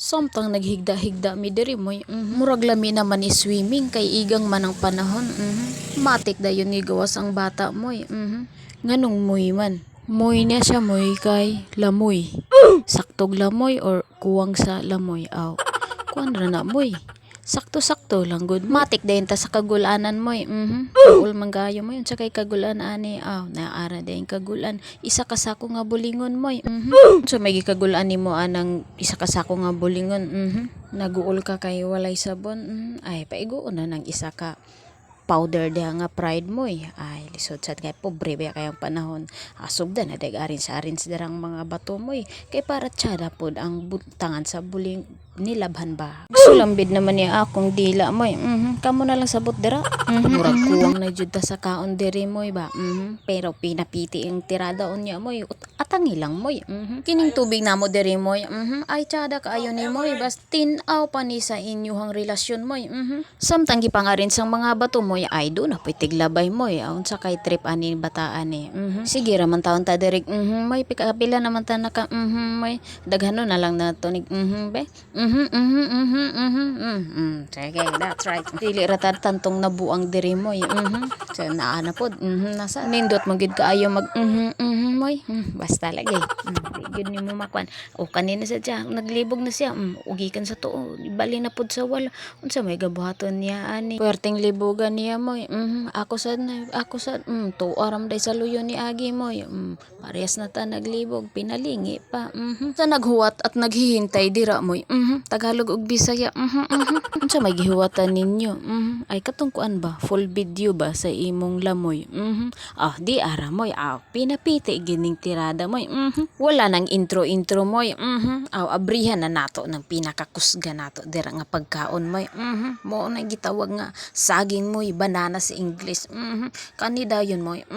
Samtang naghigda-higda mi diri moy. Murag lami naman ni swimming kay igang man ang panahon. Matik dayon ni gawas ang bata moy. Nganong moy man. Moy niya siya moy kay lamoy. Saktog lamoy or kuwang sa lamoy aw. Kuan ra na moy. Sakto-sakto lang good. Matik dayon ta sa kagulanan moy. Ul manggayo mo yun sa kay kagulan ani aw naara dayon kagulan. Isa ka sako nga bulingon moy. So may gikagulan nimo anang isa ka sako nga bulingon. Naguol ka kay walay sabon. Ay paiguon na ng isa ka powder dia nga pride moy. Ay lisod sad kay pobre ba kayang panahon. Asugda na dag arin sa darang mga bato moy. Kay para tiyada pod ang butangan sa buling nilabhan ba. Sulambid naman niya akong dila moy. Kamo na lang sabot dira. Murag kuwang na jud ta sa kaon diri moy ba. Pero pinapiti ang tirada unya moy. Atangi lang moy. Kining tubig namo diri moy. Ay tiyada kaayo ni moy bas tin-aw pa ni sa inyuhang relasyon moy. Samtang gipangarin sang mga bato moy ay do na poy tiglabay moy. Aun sa kay trip ani bataan ni. Sige ra man taon ta diri. May pikapila naman ta naka may daghano na lang na tunig be. Sige, that's right. Dili ra ta tantong nabuang diri moy. So naana pod. Nasa nindot mo gid kaayo mag moy. Basta lagi. Gid nimo makwan. O kanina sa siya naglibog na siya. Ugikan sa tuo. Bali na pod sa wala. Unsa may gabuhaton niya ani. Perting libogan niya moy. Ako sad tuaram day sa luyo ni agi moy. Parehas na ta naglibog pinalingi pa. Sa naghuwat at naghihintay dira moy. Tagalog ug Bisaya. Unsa may gihuwatan ninyo? Ay katungkuan ba? Full video ba sa imong lamoy? Di ara moy. Pinapiti gining tirada moy. Wala nang intro moy. Abrihan na nato ng pinakakusga nato dira nga pagkaon moy. Mo na gitawag nga saging moy, banana sa English. Kani dayon moy.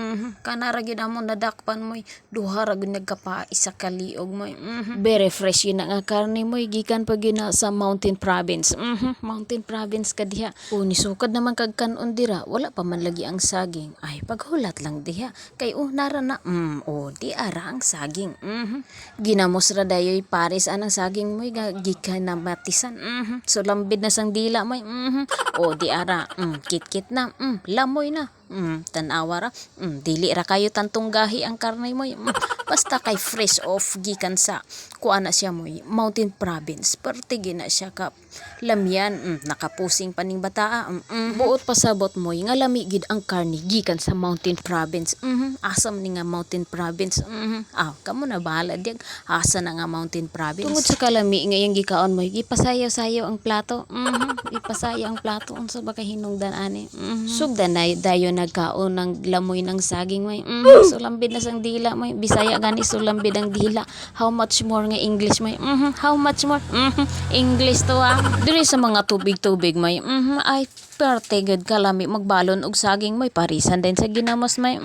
Kanara gyud amon nadakpan moy. Duha ra gyud nagkapa isa ka liog moy. Very fresh yun nga karne moy gikan pag na sa Mountain Province. Mountain Province ka diha. Nisukad naman kag kanon dira, wala pa man lagi ang saging. Ay paghulat lang diha. Kay nara na di ara ang saging. Ginamos ra dayoy pares anang saging moy gikan na matisan. So lambid na sang dila moy. Di ara kit-kit na. Lamoy na. Tanawa ra. Dili ra kayo tantong gahi ang karne moy. Basta kay fresh off gikan sa kuana siya moy Mountain Province. Pertige na siya ka lamyan. Nakapusing paning bataa. Buot pasabot moy nga lami gid ang karne gikan sa Mountain Province. Asam ni nga Mountain Province. Kamo na bahala diag asa na nga Mountain Province. Tungod sa kalami nga iyang gikaon moy gipasayaw-sayaw ang plato. Ipasayaw ang plato unsa ba kay hinungdan ani. Sugdan na dayon nagkaon ng lamoy ng saging moy. Sulambid na sang dila moy. Bisaya gani sulambid ang dila. How much more nga English moy. How much more? English to Diri sa mga tubig-tubig moy. Ay perte gud kalami magbalon og saging moy parisan din sa ginamos moy.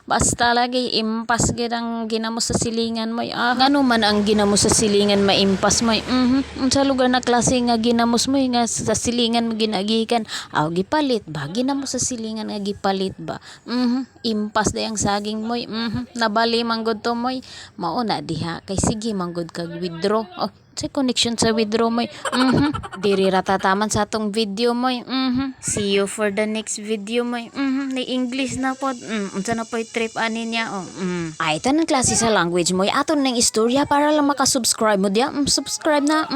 Basta lagi impas gid ang ginamos sa silingan moy. Ngano man ang ginamos sa silingan maimpas moy. Unsa lugar na klase nga ginamos moy nga sa silingan mo ginagikan. Gipalit ba ginamos sa silingan nga gipalit ba. Impas day ang saging moy. Nabali manggod to moy. Mao na diha kay sige manggod kag withdraw. Sa connection sa withdraw moy. Diri ra tataman sa atong video moy. See you for the next video moy. Ni English na pod. Unsa na poy trip ani niya Ay tanang klase sa language moy aton nang istorya para lang makasubscribe mo dia. Subscribe na.